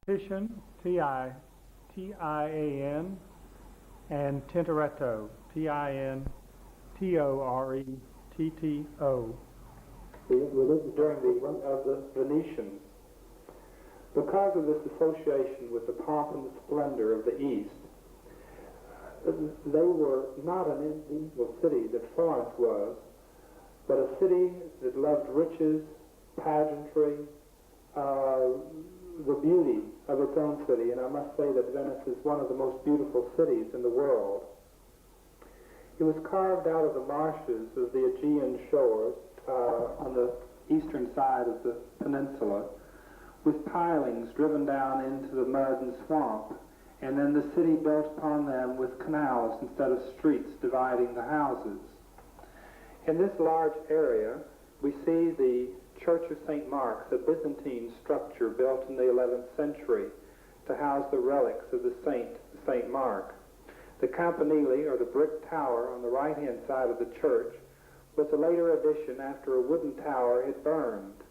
Titian, T-I-T-I-A-N, and Tintoretto, Tintoretto. The religion during the Venetians. Because of this association with the pomp and the splendor of the East, they were not an evil city that Florence was, but a city that loved riches, pageantry, the beauty of its own city. And I must say that Venice is one of the most beautiful cities in the world. It was carved out of the marshes of the Aegean shores on the eastern side of the peninsula, with pilings driven down into the mud and swamp, and then the city built upon them with canals instead of streets dividing the houses. In this large area, we see the Church of St. Mark's, a Byzantine structure built in the 11th century to house the relics of the St. Mark. The campanile, or the brick tower on the right-hand side of the church, was a later addition after a wooden tower had burned.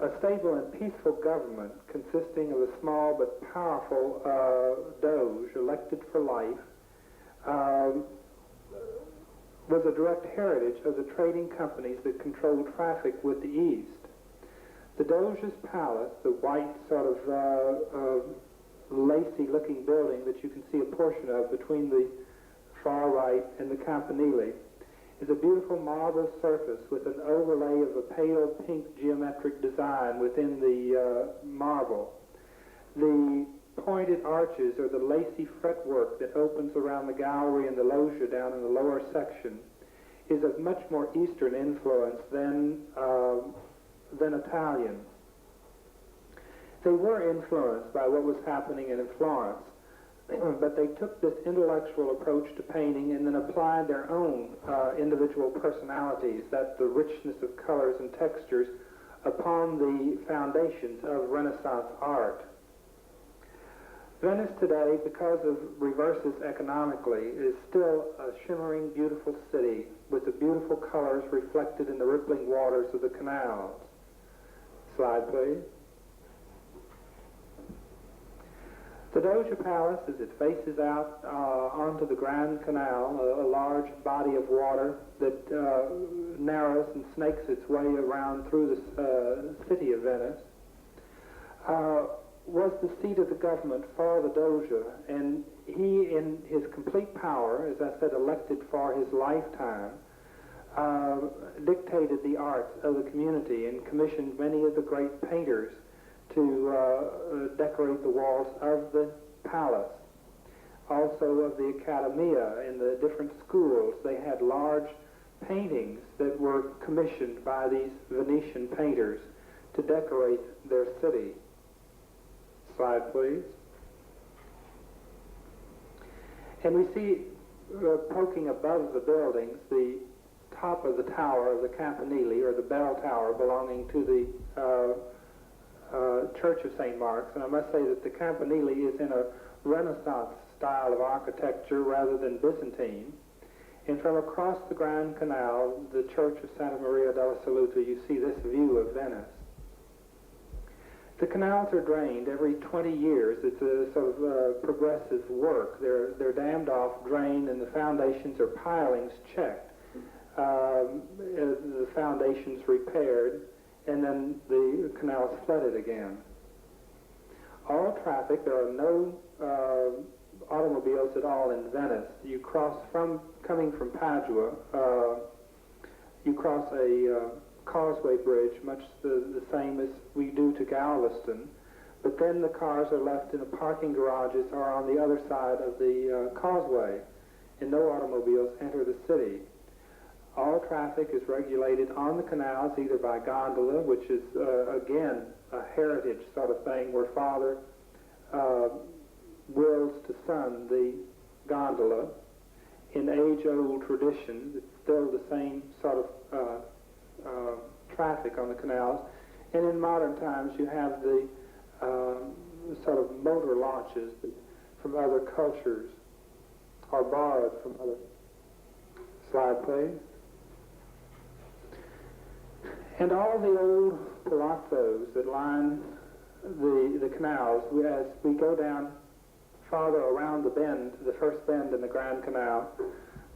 A stable and peaceful government consisting of a small but powerful doge elected for life was a direct heritage of the trading companies that controlled traffic with the East. The Doge's palace, the white sort of lacy-looking building that you can see a portion of between the far right and the campanile, is a beautiful marble surface with an overlay of a pale pink geometric design within the marble. The pointed arches or the lacy fretwork that opens around the gallery and the loggia down in the lower section is of much more Eastern influence than Italian. They were influenced by what was happening in Florence, but they took this intellectual approach to painting and then applied their own individual personalities, that the richness of colors and textures, upon the foundations of Renaissance art. Venice today, because of reverses economically, is still a shimmering, beautiful city with the beautiful colors reflected in the rippling waters of the canals. Slide, please. The Doge Palace, as it faces out onto the Grand Canal, a large body of water that narrows and snakes its way around through the city of Venice, was the seat of the government for the Doge, and he, in his complete power, as I said, elected for his lifetime, dictated the arts of the community and commissioned many of the great painters to decorate the walls of the palace. Also of the Accademia in the different schools, they had large paintings that were commissioned by these Venetian painters to decorate their city. Slide, please. And we see poking above the buildings the top of the tower of the campanile, or the bell tower belonging to the Church of St. Mark's. And I must say that the campanile is in a Renaissance style of architecture rather than Byzantine. And from across the Grand Canal, the Church of Santa Maria della Salute, you see this view of Venice. The canals are drained every 20 years. It's a sort of progressive work. They're dammed off, drained, and the foundations or pilings checked. The foundations repaired, and then the canals flooded again. All traffic, there are no automobiles at all in Venice. You cross coming from Padua, you cross a causeway bridge, much the same as we do to Galveston, but then the cars are left in the parking garages or on the other side of the causeway, and no automobiles enter the city. All traffic is regulated on the canals either by gondola, which is, again, a heritage sort of thing where father wills to son the gondola. In age-old tradition, it's still the same sort of traffic on the canals. And in modern times, you have the sort of motor launches that, from other cultures, are borrowed from other. Slide, please. And all the old palazzos that line the canals. As we go down farther around the bend, the first bend in the Grand Canal,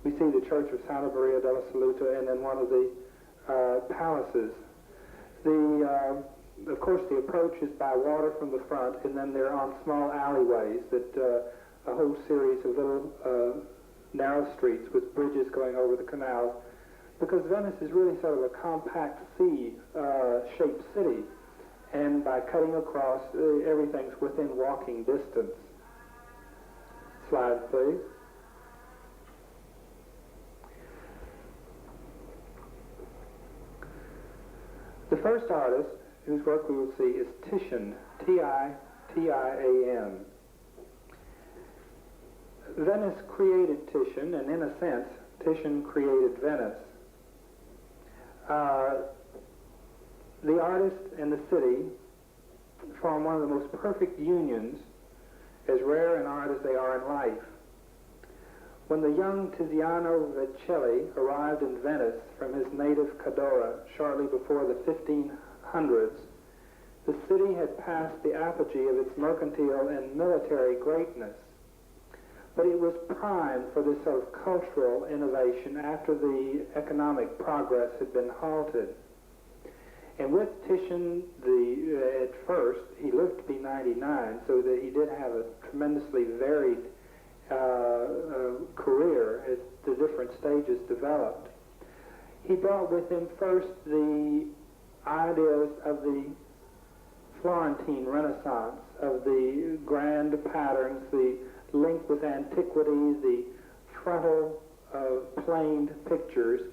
we see the Church of Santa Maria della Salute and then one of the palaces. Of course, the approach is by water from the front, and then they're on small alleyways that a whole series of little narrow streets with bridges going over the canals, because Venice is really sort of a compact C-shaped city, and by cutting across, everything's within walking distance. Slide, please. The first artist whose work we will see is Titian, T-I-T-I-A-N. Venice created Titian, and in a sense, Titian created Venice. The artist and the city form one of the most perfect unions, as rare in art as they are in life. When the young Tiziano Vecellai arrived in Venice from his native Cadore shortly before the 1500s, the city had passed the apogee of its mercantile and military greatness. But it was primed for this sort of cultural innovation after the economic progress had been halted. And with Titian, at first, he lived to be 99, so that he did have a tremendously varied career as the different stages developed. He brought with him first the ideas of the Florentine Renaissance, of the grand patterns, the link with antiquity, the frontal planed pictures,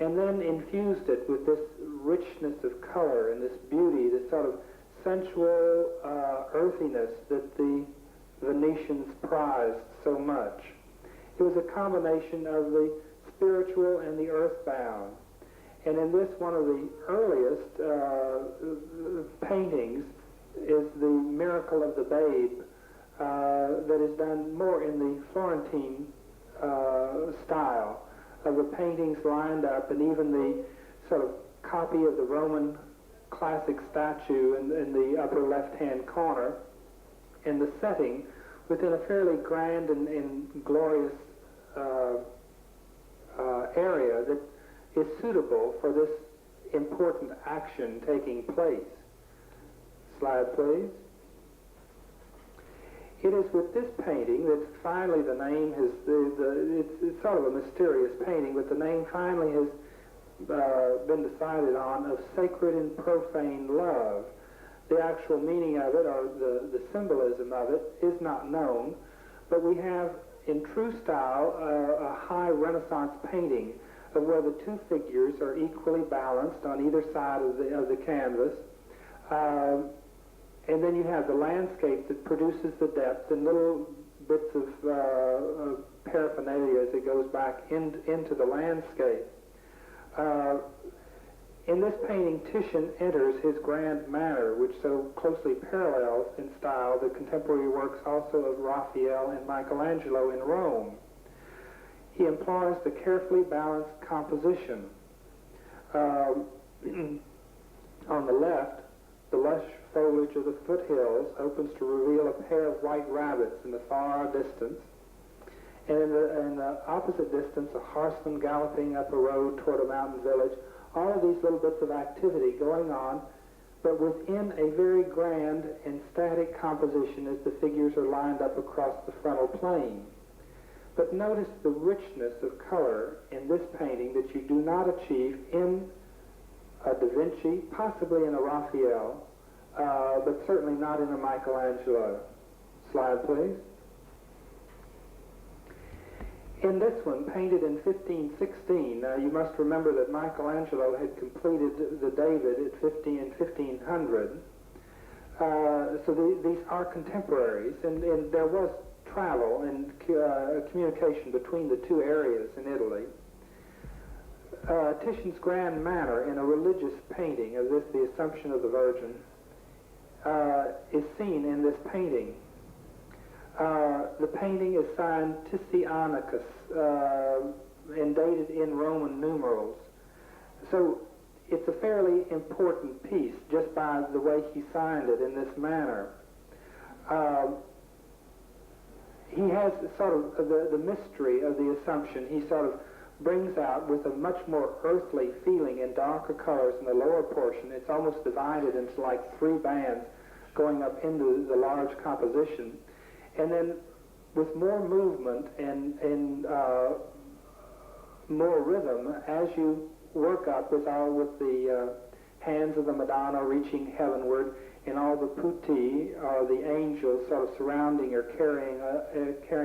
and then infused it with this richness of color and this beauty, this sort of sensual earthiness that the Venetians prized so much. It was a combination of the spiritual and the earthbound. And in this, one of the earliest paintings is the Miracle of the Babe, that is done more in the Florentine style, of the paintings lined up, and even the sort of copy of the Roman classic statue in the upper left-hand corner, and the setting within a fairly grand and glorious area that is suitable for this important action taking place. Slide, please. It is with this painting that finally the name has, it's sort of a mysterious painting, but the name finally has been decided on, of Sacred and Profane Love. The actual meaning of it, or the symbolism of it, is not known, but we have, in true style, a high Renaissance painting of where the two figures are equally balanced on either side of the canvas. And then you have the landscape that produces the depth and little bits of paraphernalia as it goes back into the landscape. In this painting, Titian enters his grand manner, which so closely parallels in style the contemporary works also of Raphael and Michelangelo in Rome. He employs the carefully balanced composition. On the left, the lush foliage of the foothills opens to reveal a pair of white rabbits in the far distance, and in the opposite distance, a horseman galloping up a road toward a mountain village. All of these little bits of activity going on, but within a very grand and static composition as the figures are lined up across the frontal plane. But notice the richness of color in this painting that you do not achieve in a Da Vinci, possibly in a Raphael, but certainly not in a Michelangelo. Slide, please. In this one, painted in 1516, you must remember that Michelangelo had completed the David in 1500. So these are contemporaries, and there was travel and communication between the two areas in Italy. Titian's grand manner in a religious painting of this, the Assumption of the Virgin, is seen in this painting. The painting is signed Titianicus and dated in Roman numerals. So it's a fairly important piece just by the way he signed it in this manner. He has sort of the mystery of the Assumption. He sort of brings out with a much more earthly feeling in darker colors in the lower portion. It's almost divided into like three bands going up into the large composition. And then with more movement and more rhythm as you work up with the hands of the Madonna reaching heavenward and all the putti, or the angels, sort of surrounding her, carrying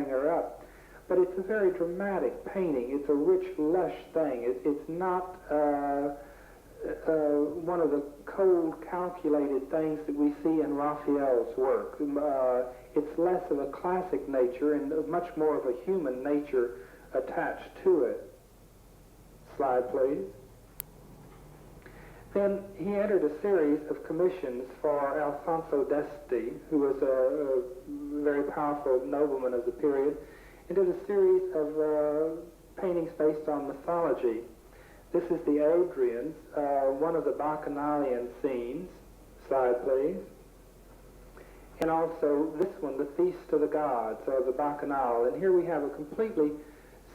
her up. But it's a very dramatic painting. It's a rich, lush thing. It's not one of the cold, calculated things that we see in Raphael's work. It's less of a classic nature and much more of a human nature attached to it. Slide, please. Then he entered a series of commissions for Alfonso d'Este, who was a very powerful nobleman of the period, and did a series of paintings based on mythology. This is the Adrians, one of the Bacchanalian scenes. Slide, please. And also this one, the Feast of the Gods, or the Bacchanal. And here we have a completely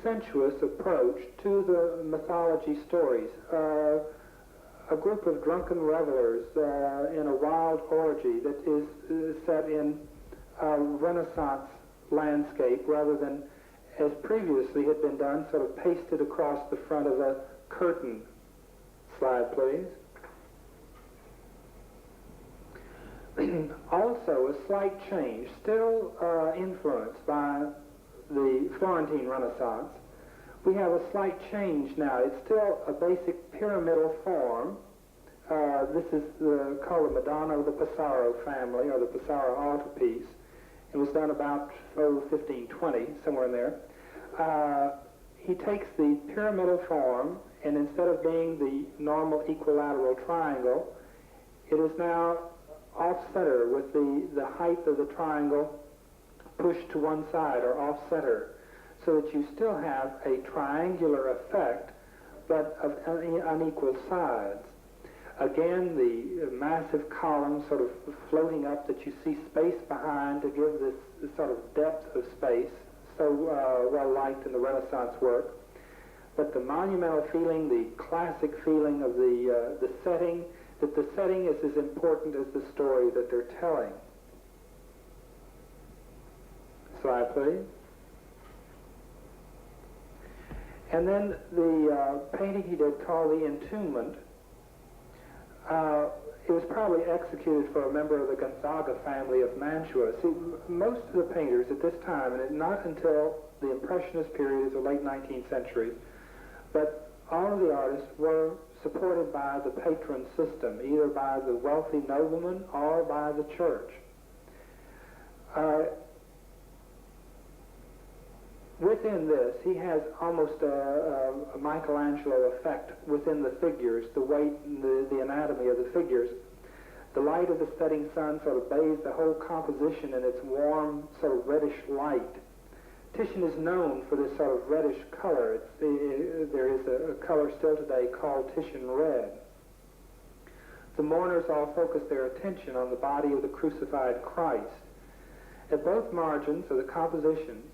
sensuous approach to the mythology stories. A group of drunken revelers in a wild orgy that is set in a Renaissance landscape rather than, as previously had been done, sort of pasted across the front of a curtain. Slide, please. Also, a slight change, still influenced by the Florentine Renaissance. We have a slight change now. It's still a basic pyramidal form. This is called the Madonna of the Pesaro family, or the Pesaro altarpiece. It was done about 1520, somewhere in there. He takes the pyramidal form, and instead of being the normal equilateral triangle, it is now off-center with the height of the triangle pushed to one side, or off-center, so that you still have a triangular effect, but of unequal sides. Again, the massive columns sort of floating up that you see space behind to give this sort of depth of space, so well liked in the Renaissance work. But the monumental feeling, the classic feeling of the setting, that the setting is as important as the story that they're telling. Slide, please. And then the painting he did called the Entombment, it was probably executed for a member of the Gonzaga family of Mantua. See, most of the painters at this time, and not until the Impressionist period of the late 19th century, but all of the artists were supported by the patron system, either by the wealthy nobleman or by the church. Within this, he has almost a Michelangelo effect within the figures, the weight and the anatomy of the figures. The light of the setting sun sort of bathes the whole composition in its warm, sort of reddish light. Titian is known for this sort of reddish color. There is a color still today called Titian red. The mourners all focus their attention on the body of the crucified Christ. At both margins of the compositions,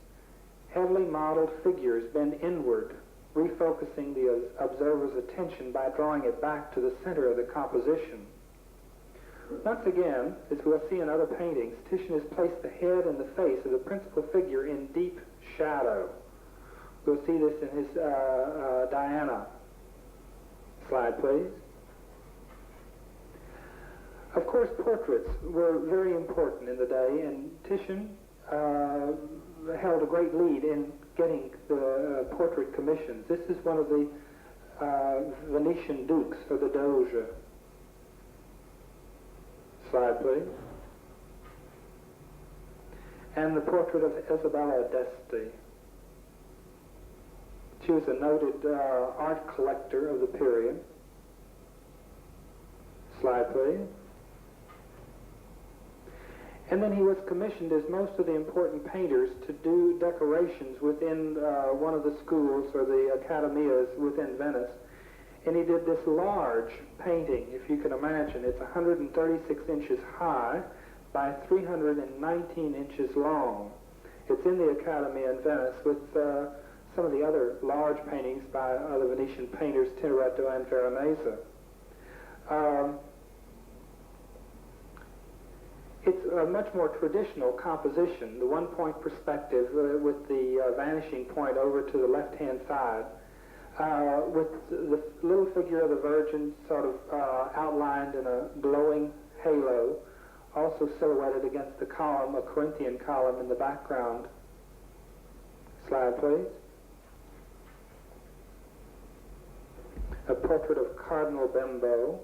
heavily modeled figures bend inward, refocusing the observer's attention by drawing it back to the center of the composition. Once again, as we'll see in other paintings, Titian has placed the head and the face of the principal figure in deep shadow. We'll see this in his Diana. Slide, please. Of course, portraits were very important in the day, and Titian held a great lead in getting the portrait commissions. This is one of the Venetian dukes for the Doge. Slide, please. And the portrait of Isabella d'Este. She was a noted art collector of the period. Slide, please. And then he was commissioned, as most of the important painters, to do decorations within one of the schools or the academias within Venice. And he did this large painting, if you can imagine. It's 136 inches high by 319 inches long. It's in the Academy in Venice with some of the other large paintings by other Venetian painters, Tintoretto and Veronese. It's a much more traditional composition, the one-point perspective with the vanishing point over to the left-hand side, with the little figure of the Virgin sort of outlined in a glowing halo, also silhouetted against the column, a Corinthian column in the background. Slide, please. A portrait of Cardinal Bembo.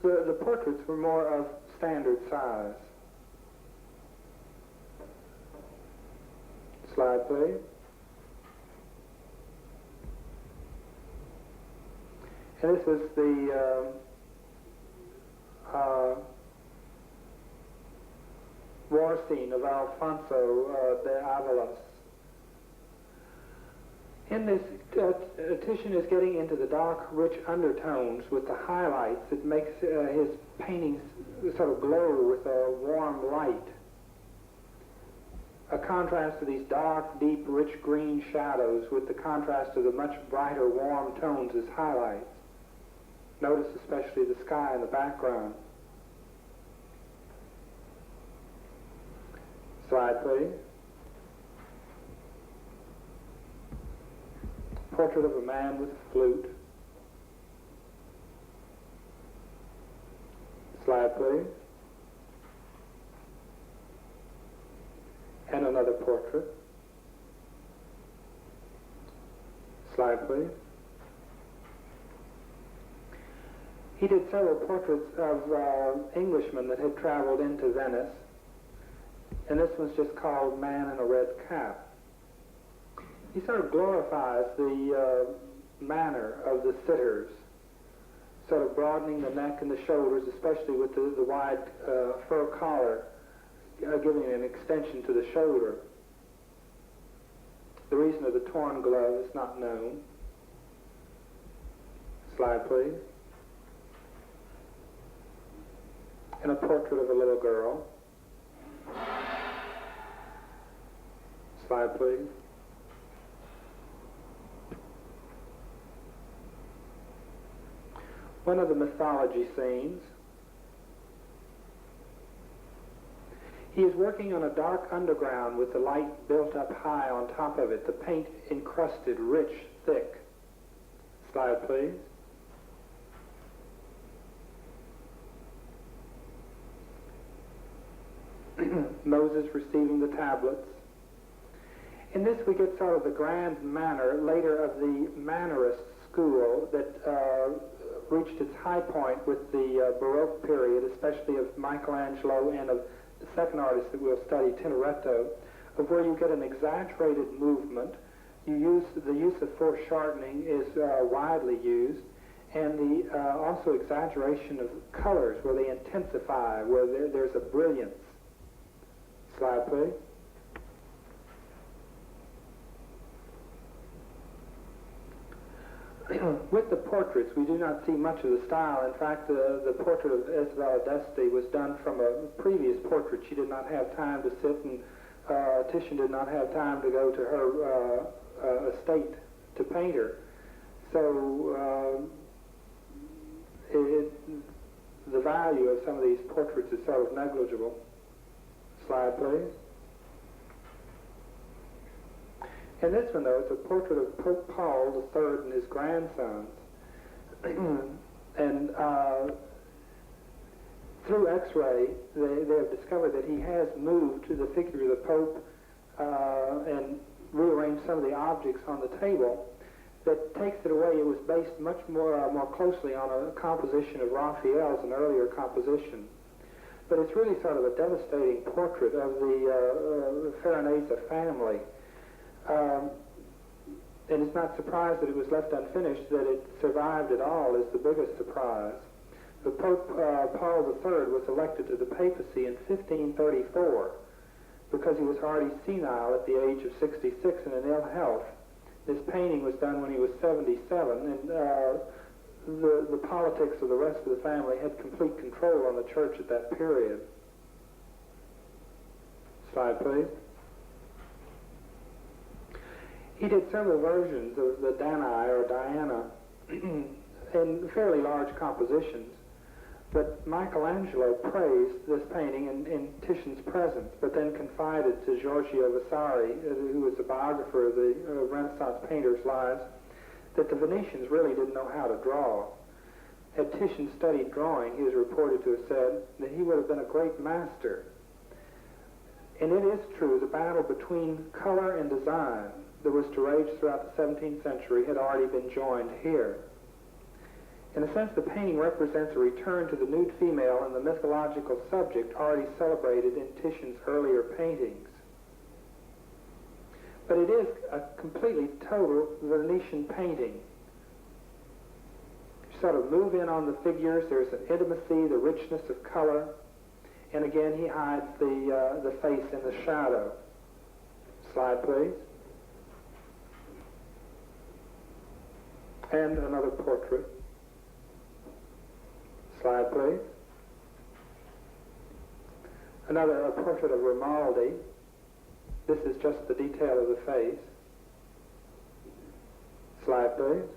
The portraits were more of standard size. Slide, please. And this is the war scene of Alfonso de Avalos. In this, Titian is getting into the dark, rich undertones with the highlights. It makes his paintings sort of glow with a warm light. A contrast to these dark, deep, rich green shadows with the contrast of the much brighter, warm tones as highlights. Notice especially the sky in the background. Slide, please. Portrait of a man with a flute. Slide, please. And another portrait. Slide, please. He did several portraits of Englishmen that had traveled into Venice, and this one's just called Man in a Red Cap. He sort of glorifies the manner of the sitters, sort of broadening the neck and the shoulders, especially with the wide fur collar, giving an extension to the shoulder. The reason of the torn glove is not known. Slide, please. And a portrait of a little girl. Slide, please. One of the mythology scenes. He is working on a dark underground with the light built up high on top of it, the paint encrusted, rich, thick. Slide, please. Moses receiving the tablets. In this we get sort of the grand manner later of the Mannerist school that reached its high point with the Baroque period, especially of Michelangelo and of the second artist that we'll study, Tintoretto, of where you get an exaggerated movement. The use of foreshortening is widely used, and the also exaggeration of colors where they intensify, where there's a brilliance. Slide, please. With the portraits, we do not see much of the style. In fact, the portrait of Isabella d'Este was done from a previous portrait. She did not have time to sit, and Titian did not have time to go to her estate to paint her. So the value of some of these portraits is sort of negligible. Slide, please. And this one, though, is a portrait of Pope Paul III and his grandsons. And through X-ray, they have discovered that he has moved to the figure of the Pope and rearranged some of the objects on the table. That takes it away. It was based much more closely on a composition of Raphael's, an earlier composition. But it's really sort of a devastating portrait of the Veronese family. And it's not surprised that it was left unfinished. That it survived at all is the biggest surprise. The Pope Paul III was elected to the papacy in 1534 because he was already senile at the age of 66 and in ill health. This painting was done when he was 77, and the politics of the rest of the family had complete control on the church at that period. Slide, please. He did several versions of the Danae or Diana in fairly large compositions, but Michelangelo praised this painting in Titian's presence, but then confided to Giorgio Vasari, who was a biographer of the Renaissance painters' lives, that the Venetians really didn't know how to draw. Had Titian studied drawing, he is reported to have said that he would have been a great master. And it is true, the battle between color and design that was to rage throughout the 17th century had already been joined here. In a sense, the painting represents a return to the nude female and the mythological subject already celebrated in Titian's earlier paintings. But it is a completely total Venetian painting. You sort of move in on the figures, there's an intimacy, the richness of color, and again he hides the face in the shadow. Slide, please. And another portrait. Slide, please. Another portrait of Grimaldi. This is just the detail of the face. Slide, please.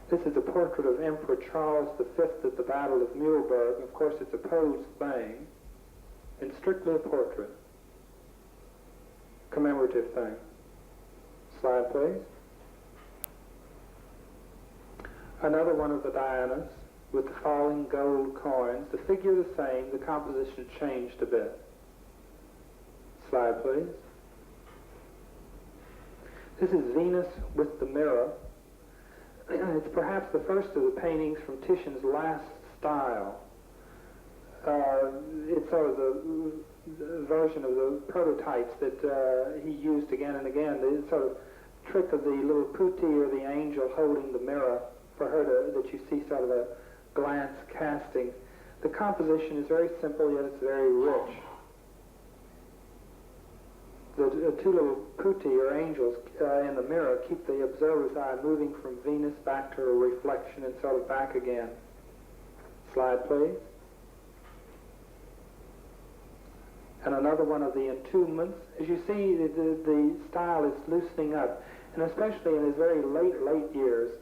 This is a portrait of Emperor Charles V at the Battle of Mühlberg. Of course, it's a posed thing, and strictly a portrait. Commemorative thing. Slide, please. Another one of the Dianas with the falling gold coins. The figure the same, the composition changed a bit. Slide, please. This is Venus with the mirror. It's perhaps the first of the paintings from Titian's last style. It's sort of the version of the prototypes that he used again and again. The sort of trick of the little putti or the angel holding the mirror for her that you see sort of a glance casting. The composition is very simple, yet it's very rich. The two little putti or angels in the mirror keep the observer's eye moving from Venus back to her reflection and sort of back again. Slide, please. And another one of the entombments. As you see, the style is loosening up, and especially in his very late years,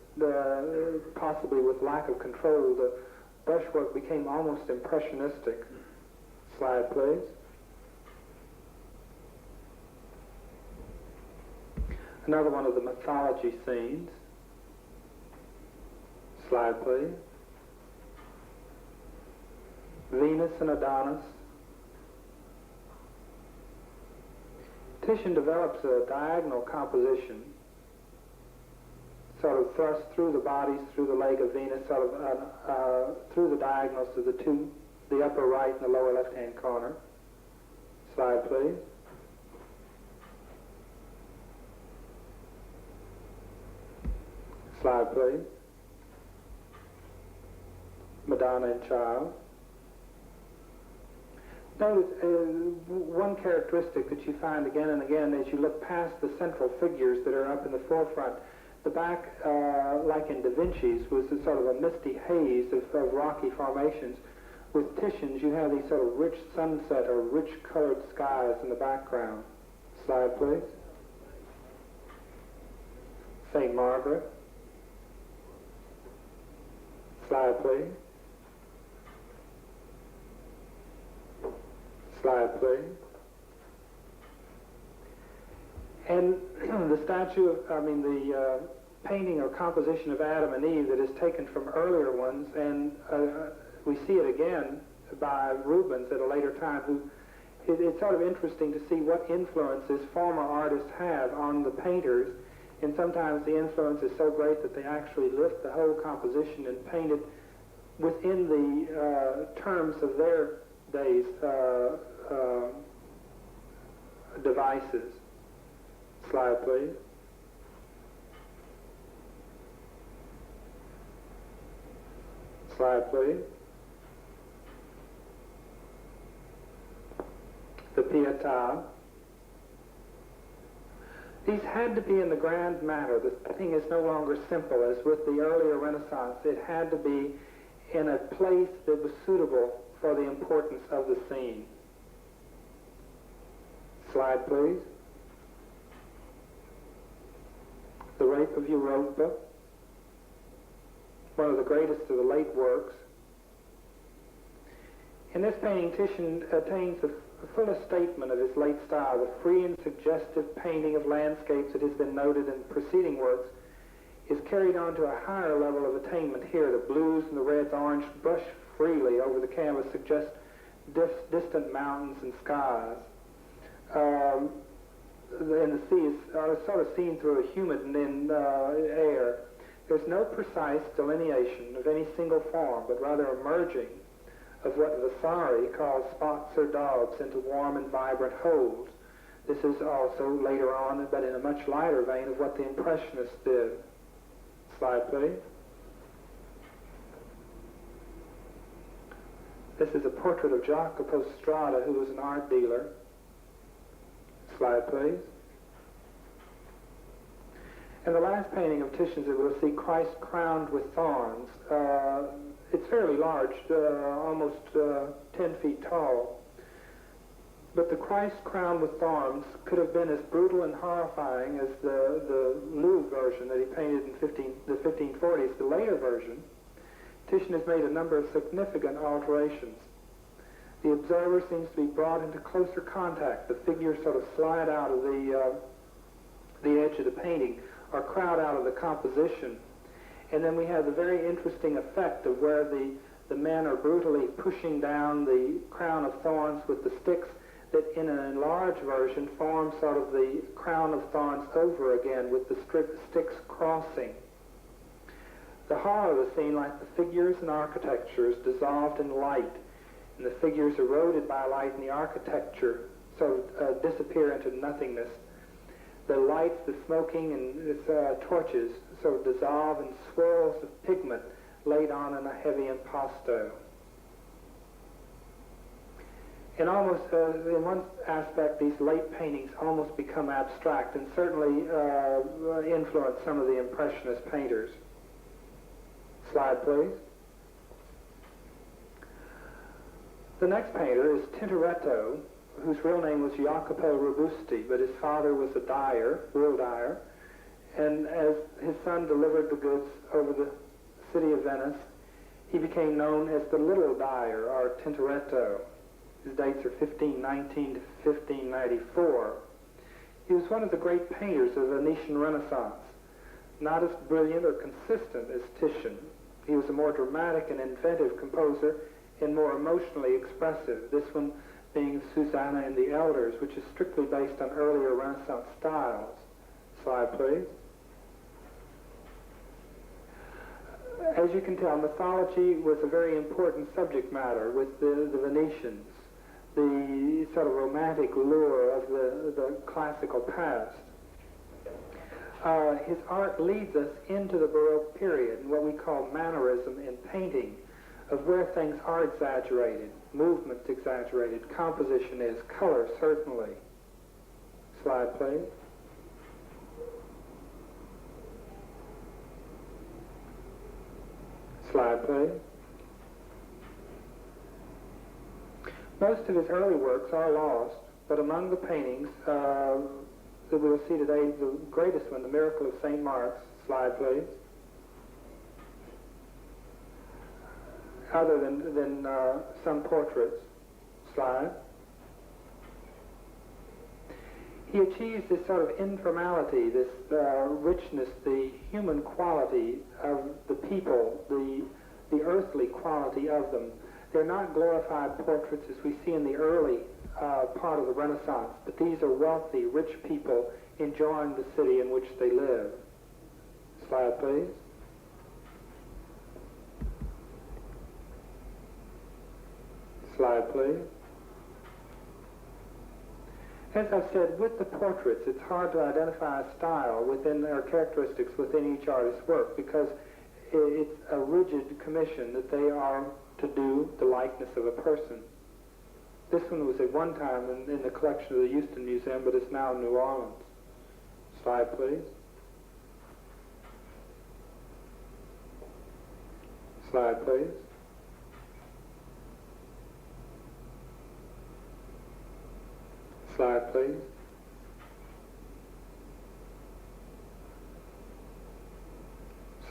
possibly with lack of control, the brushwork became almost impressionistic. Slide, please. Another one of the mythology scenes. Slide, please. Venus and Adonis. Titian develops a diagonal composition, sort of thrust through the bodies, through the leg of Venus, sort of through the diagonals of the two, the upper right and the lower left-hand corner. Slide, please. Slide, please. Madonna and Child. Notice one characteristic that you find again and again as you look past the central figures that are up in the forefront. The back, like in Da Vinci's, was a sort of a misty haze of rocky formations. With Titian's, you have these sort of rich sunset or rich colored skies in the background. Slide, please. St. Margaret. Slide, please. Slide, please. And the the painting or composition of Adam and Eve that is taken from earlier ones, and we see it again by Rubens at a later time. It's sort of interesting to see what influences former artists have on the painters, and sometimes the influence is so great that they actually lift the whole composition and paint it within the terms of their day's devices. Slide, please. Slide, please. The Pietà. These had to be in the grand manner. The setting is no longer simple as with the earlier Renaissance. It had to be in a place that was suitable for the importance of the scene. Slide, please. The Rape of Europa, one of the greatest of the late works. In this painting, Titian attains the fullest statement of his late style. The free and suggestive painting of landscapes that has been noted in preceding works is carried on to a higher level of attainment here. The blues and the reds, orange brush freely over the canvas, suggest distant mountains and skies. And the sea is sort of seen through a humid air. There's no precise delineation of any single form, but rather a merging of what Vasari calls spots or daubs into warm and vibrant wholes. This is also later on, but in a much lighter vein, of what the Impressionists did. Slide, please. This is a portrait of Jacopo Strada, who was an art dealer. Slide, please. And the last painting of Titian's that we'll see, Christ Crowned with Thorns. It's fairly large, almost 10 feet tall. But the Christ Crowned with Thorns could have been as brutal and horrifying as the Louvre version that he painted in the 1540s. The later version, Titian has made a number of significant alterations. The observer seems to be brought into closer contact. The figures sort of slide out of the edge of the painting, or crowd out of the composition. And then we have the very interesting effect of where the men are brutally pushing down the crown of thorns with the sticks that in an enlarged version form sort of the crown of thorns over again with the sticks crossing. The horror of the scene, like the figures and architecture, is dissolved in light, and the figures eroded by light and the architecture sort of disappear into nothingness. The lights, the smoking, and torches sort of dissolve in swirls of pigment laid on in a heavy impasto. In one aspect, these late paintings almost become abstract and certainly influence some of the Impressionist painters. Slide, please. The next painter is Tintoretto, whose real name was Jacopo Robusti, but his father was a dyer, wool dyer, and as his son delivered the goods over the city of Venice, he became known as the Little Dyer, or Tintoretto. His dates are 1519 to 1594. He was one of the great painters of the Venetian Renaissance, not as brilliant or consistent as Titian. He was a more dramatic and inventive composer and more emotionally expressive, this one being Susanna and the Elders, which is strictly based on earlier Renaissance styles. Slide, please. As you can tell, mythology was a very important subject matter with the Venetians, the sort of romantic lure of the classical past. His art leads us into the Baroque period, and what we call mannerism in painting, of where things are exaggerated, movement's exaggerated, composition is, color certainly. Slide, please. Slide, please. Most of his early works are lost, but among the paintings that we'll see today, the greatest one, The Miracle of St. Mark's. Slide, please. Other than some portraits. Slide. He achieves this sort of informality, this richness, the human quality of the people, the earthly quality of them. They're not glorified portraits as we see in the early part of the Renaissance, but these are wealthy, rich people enjoying the city in which they live. Slide, please. Slide, please. As I've said, with the portraits, it's hard to identify a style within their characteristics within each artist's work because it's a rigid commission that they are to do the likeness of a person. This one was at one time in the collection of the Houston Museum, but it's now in New Orleans. Slide, please. Slide, please. Slide, please.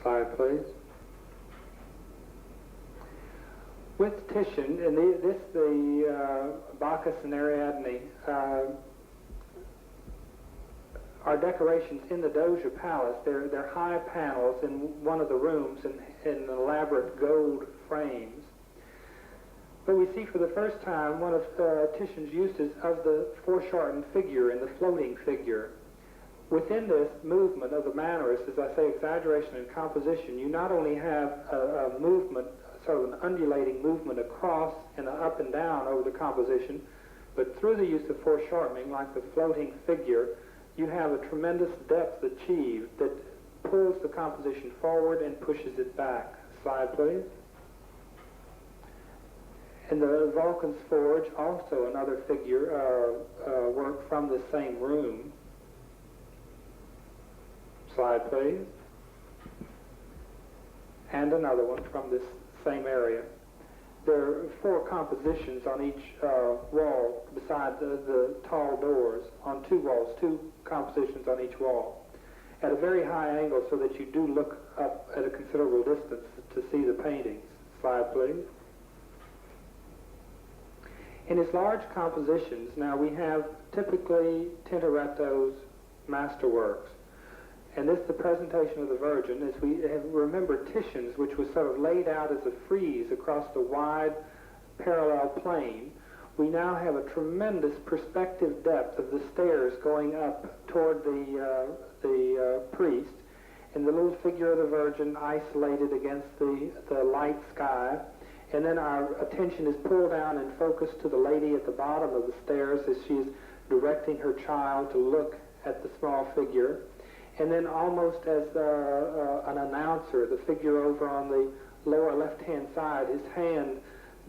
Slide, please. With Titian, and the Bacchus and Ariadne are decorations in the Doge Palace. They're high panels in one of the rooms in elaborate gold frames. But we see for the first time one of Titian's uses of the foreshortened figure and the floating figure. Within this movement of the mannerist, as I say, exaggeration and composition, you not only have a movement, sort of an undulating movement across and up and down over the composition, but through the use of foreshortening, like the floating figure, you have a tremendous depth achieved that pulls the composition forward and pushes it back. Slide, please. In the Vulcan's Forge, also another figure work from the same room. Slide, please. And another one from this same area. There are 4 compositions on each wall beside the tall doors, on 2 walls, 2 compositions on each wall, at a very high angle so that you do look up at a considerable distance to see the paintings. Slide, please. In his large compositions, now we have typically Tintoretto's masterworks. And this, the presentation of the Virgin, as we have remember Titian's, which was sort of laid out as a frieze across the wide parallel plane. We now have a tremendous perspective depth of the stairs going up toward the priest, and the little figure of the Virgin isolated against the light sky. And then our attention is pulled down and focused to the lady at the bottom of the stairs as she is directing her child to look at the small figure. And then almost as an announcer, the figure over on the lower left-hand side, his hand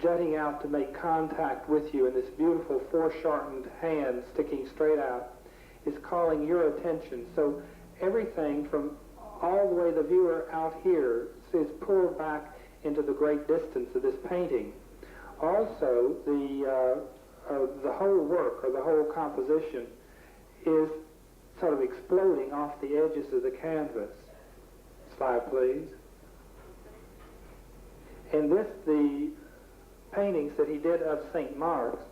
jutting out to make contact with you, and this beautiful foreshortened hand sticking straight out is calling your attention. So everything from all the way the viewer out here is pulled back into the great distance of this painting. Also, the whole work, or the whole composition, is sort of exploding off the edges of the canvas. Slide, please. And this, the paintings that he did of St. Mark's,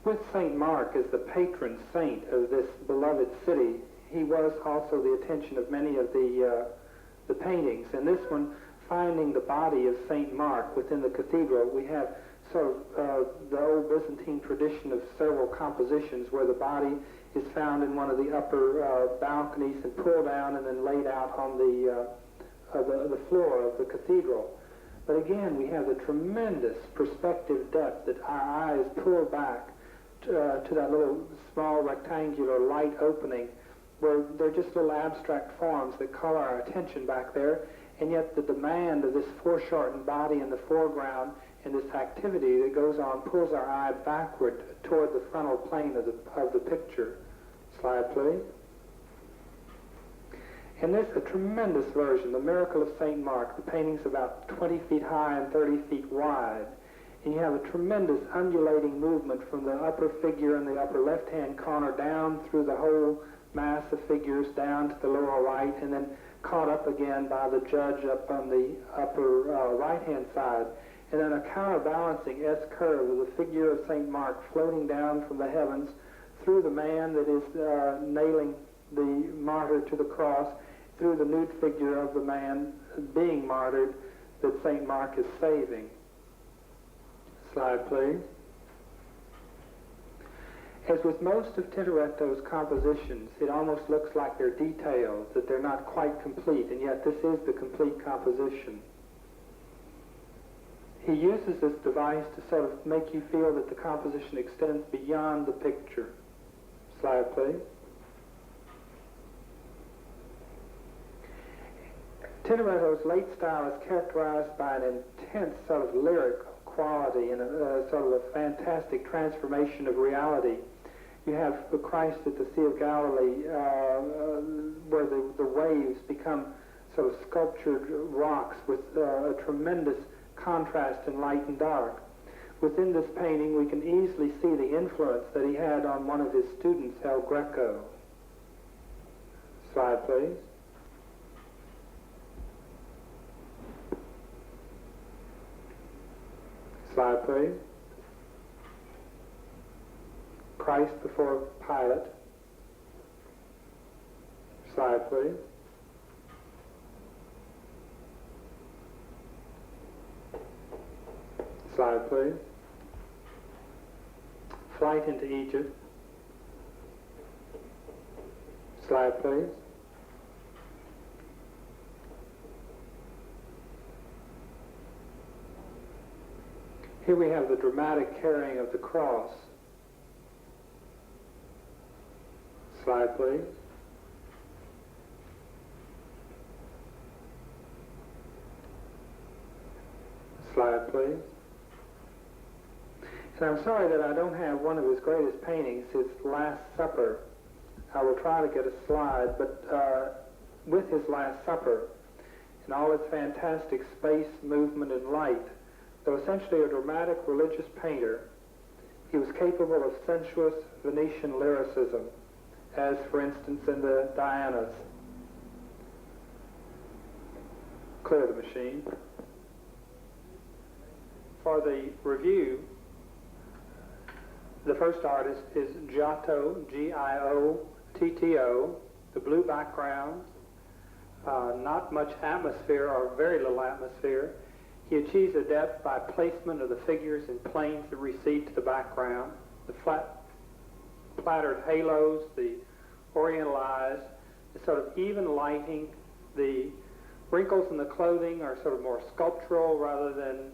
with St. Mark as the patron saint of this beloved city, he was also the attention of many of the paintings. And this one, finding the body of St. Mark within the cathedral, we have sort of the old Byzantine tradition of several compositions where the body is found in one of the upper balconies and pulled down and then laid out on the floor of the cathedral. But again, we have the tremendous perspective depth that our eyes pull back to that little small rectangular light opening where they're just little abstract forms that call our attention back there, and yet the demand of this foreshortened body in the foreground and this activity that goes on pulls our eye backward toward the frontal plane of the picture. Slide, please. And this, a tremendous version, the Miracle of St. Mark. The painting's about 20 feet high and 30 feet wide. And you have a tremendous undulating movement from the upper figure in the upper left-hand corner down through the whole mass of figures down to the lower right, and then caught up again by the judge up on the upper right-hand side. And then a counterbalancing S-curve of the figure of St. Mark floating down from the heavens through the man that is nailing the martyr to the cross, through the nude figure of the man being martyred that St. Mark is saving. Slide, please. As with most of Tintoretto's compositions, it almost looks like they're details, that they're not quite complete, and yet this is the complete composition. He uses this device to sort of make you feel that the composition extends beyond the picture. Slide, please. Tintoretto's late style is characterized by an intense sort of lyric quality and a sort of a fantastic transformation of reality. You have the Christ at the Sea of Galilee, where the waves become sort of sculptured rocks with a tremendous contrast in light and dark. Within this painting, we can easily see the influence that he had on one of his students, El Greco. Slide, please. Slide, please. Christ before Pilate. Slide, please. Slide, please. Flight into Egypt. Slide, please. Here we have the dramatic carrying of the cross. Slide, please. Slide, please. And I'm sorry that I don't have one of his greatest paintings, his Last Supper. I will try to get a slide, but with his Last Supper, in all its fantastic space, movement, and light, though essentially a dramatic religious painter, he was capable of sensuous Venetian lyricism, as, for instance, in the Dianas. Clear the machine. For the review, the first artist is Giotto, Giotto, the blue background, not much atmosphere or very little atmosphere. He achieves a depth by placement of the figures in planes that recede to the background, the flat plattered halos, the oriental eyes, the sort of even lighting. The wrinkles in the clothing are sort of more sculptural rather than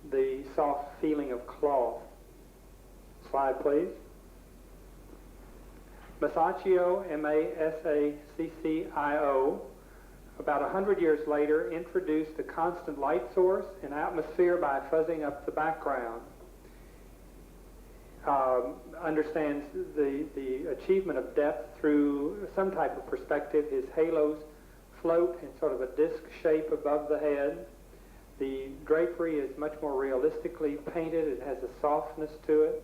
the soft feeling of cloth. Slide, please. Masaccio, M-A-S-A-C-C-I-O, about 100 years later, introduced a constant light source and atmosphere by fuzzing up the background. Understands the achievement of depth through some type of perspective. His halos float in sort of a disc shape above the head. The drapery is much more realistically painted. It has a softness to it.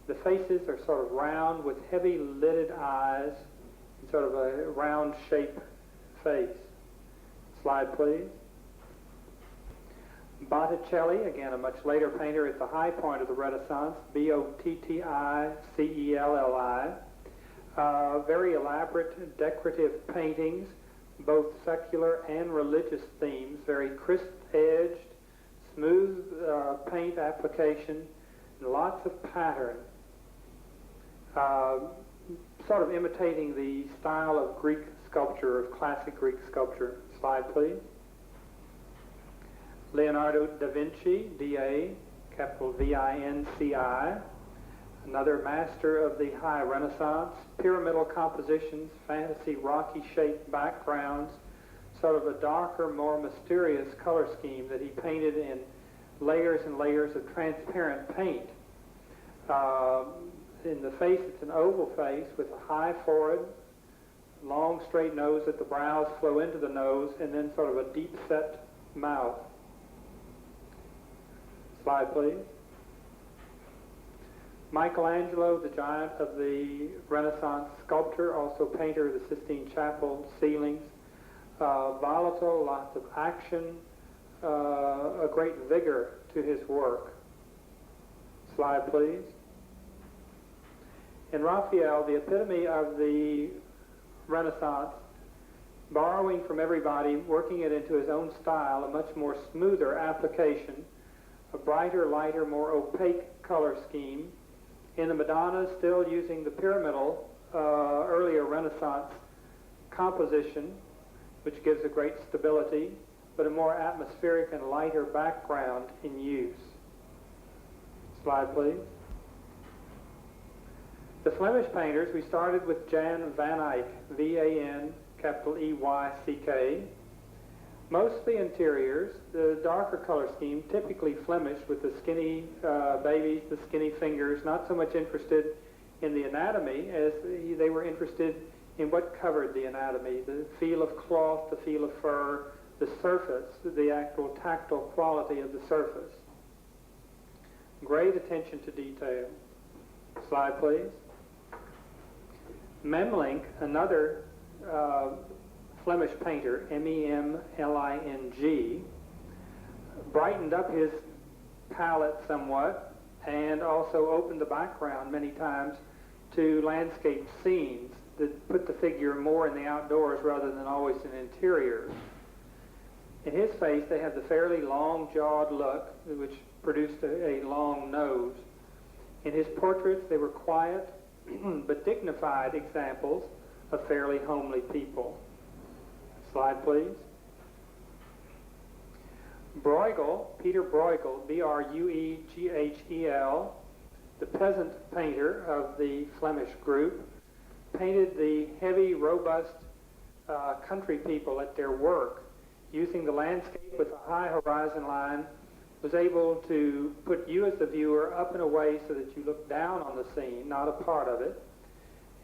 The faces are sort of round with heavy lidded eyes and sort of a round shape face. Slide, please. Botticelli, again a much later painter at the high point of the Renaissance, Botticelli, very elaborate decorative paintings, both secular and religious themes, very crisp-edged, smooth paint application, and lots of pattern, sort of imitating the style of Greek sculpture, of classic Greek sculpture. Slide, please. Leonardo da Vinci, D-A, capital V-I-N-C-I, another master of the High Renaissance, pyramidal compositions, fantasy rocky-shaped backgrounds, sort of a darker, more mysterious color scheme that he painted in layers and layers of transparent paint. In the face, it's an oval face with a high forehead, long straight nose that the brows flow into the nose, and then sort of a deep-set mouth. Slide, please. Michelangelo, the giant of the Renaissance sculptor, also painter of the Sistine Chapel ceilings. Volatile, lots of action, a great vigor to his work. Slide, please. And Raphael, the epitome of the Renaissance, borrowing from everybody, working it into his own style, a much more smoother application, a brighter, lighter, more opaque color scheme. In the Madonna, still using the pyramidal, earlier Renaissance composition, which gives a great stability, but a more atmospheric and lighter background in use. Slide, please. The Flemish painters, we started with Jan van Eyck, V-A-N, capital E-Y-C-K. Mostly interiors, the darker color scheme, typically Flemish with the skinny babies, the skinny fingers, not so much interested in the anatomy, as they were interested in what covered the anatomy, the feel of cloth, the feel of fur, the surface, the actual tactile quality of the surface. Great attention to detail. Slide, please. Memling, another Flemish painter, M-E-M-L-I-N-G, brightened up his palette somewhat and also opened the background many times to landscape scenes that put the figure more in the outdoors rather than always in interiors. In his face, they have the fairly long-jawed look, which produced a long nose. In his portraits, they were quiet but dignified examples of fairly homely people. Slide, please. Bruegel, Peter Bruegel, B-R-U-E-G-H-E-L, the peasant painter of the Flemish group, painted the heavy, robust country people at their work, using the landscape with a high horizon line, was able to put you as the viewer up and away so that you look down on the scene, not a part of it,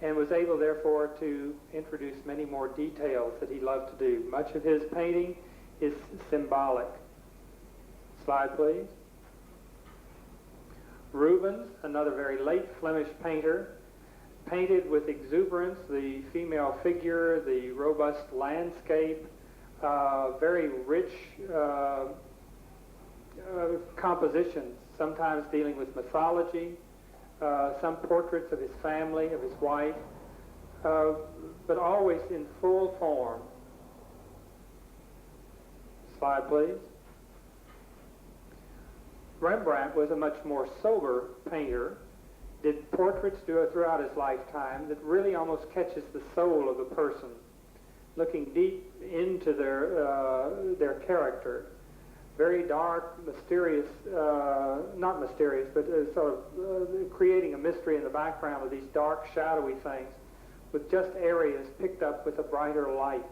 and was able, therefore, to introduce many more details that he loved to do. Much of his painting is symbolic. Slide, please. Rubens, another very late Flemish painter, painted with exuberance the female figure, the robust landscape, very rich compositions, sometimes dealing with mythology, some portraits of his family, of his wife, but always in full form. Slide, please. Rembrandt was a much more sober painter, did portraits throughout his lifetime that really almost catches the soul of the person, looking deep into their character. Very dark, mysterious, not mysterious, but sort of creating a mystery in the background of these dark, shadowy things with just areas picked up with a brighter light.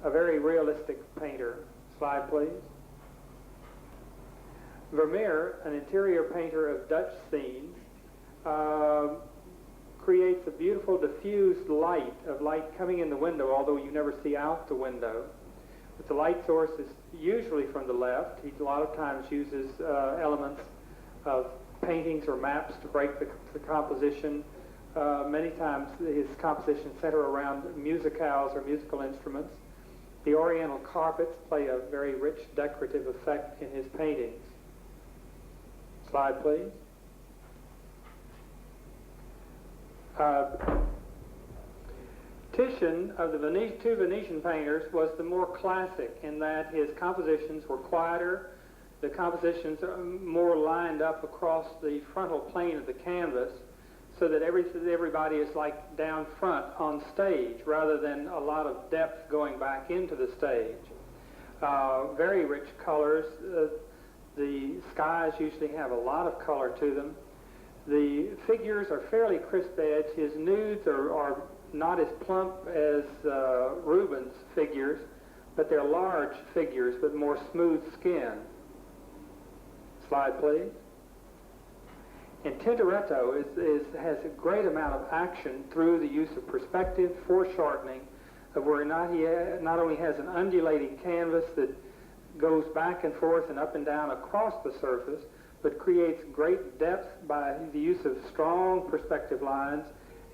A very realistic painter. Slide, please. Vermeer, an interior painter of Dutch scenes, creates a beautiful diffused light, of light coming in the window, although you never see out the window. But the light source is usually from the left. He a lot of times uses elements of paintings or maps to break the composition. Many times his compositions center around musicales or musical instruments. The oriental carpets play a very rich decorative effect in his paintings. Slide, please. Titian, of the two Venetian painters, was the more classic in that his compositions were quieter. The compositions are more lined up across the frontal plane of the canvas so that everybody is like down front on stage rather than a lot of depth going back into the stage. Very rich colors. The skies usually have a lot of color to them. The figures are fairly crisp edged. His nudes are not as plump as Rubens' figures, but they're large figures with more smooth skin. Slide, please. And Tintoretto has a great amount of action through the use of perspective, foreshortening, of where he not only has an undulating canvas that goes back and forth and up and down across the surface, but creates great depth by the use of strong perspective lines,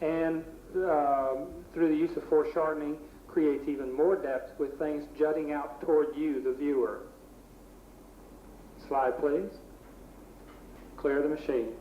and through the use of foreshortening creates even more depth with things jutting out toward you, the viewer. Slide, please. Clear the machine.